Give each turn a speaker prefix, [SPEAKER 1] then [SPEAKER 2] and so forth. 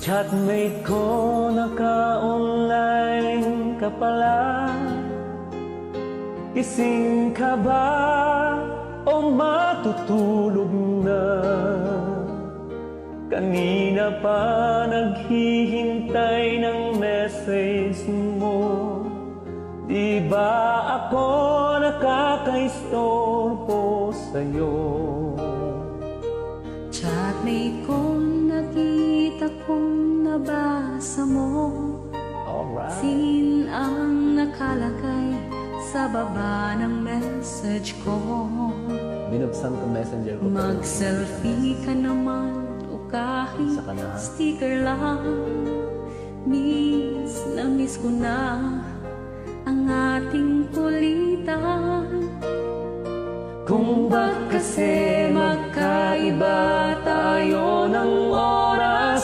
[SPEAKER 1] Chatmate ko, naka-online ka pala. Gising ka ba o matutulog na? Kanina pa naghihintay ng message mo. Di ba ako nakakaistorbo sa'yo?
[SPEAKER 2] Chatmate ko, nakita kong nabasa mo.
[SPEAKER 1] Alright.
[SPEAKER 2] Sin ang nakalagay sa baba ng message ko.
[SPEAKER 1] Binuksan ko messenger ko.
[SPEAKER 2] Mag-selfie ka naman o kahit sticker lang. Miss na miss ko na ang ating kulitan.
[SPEAKER 1] Kung ba't kasi magkaiba tayo ng oras?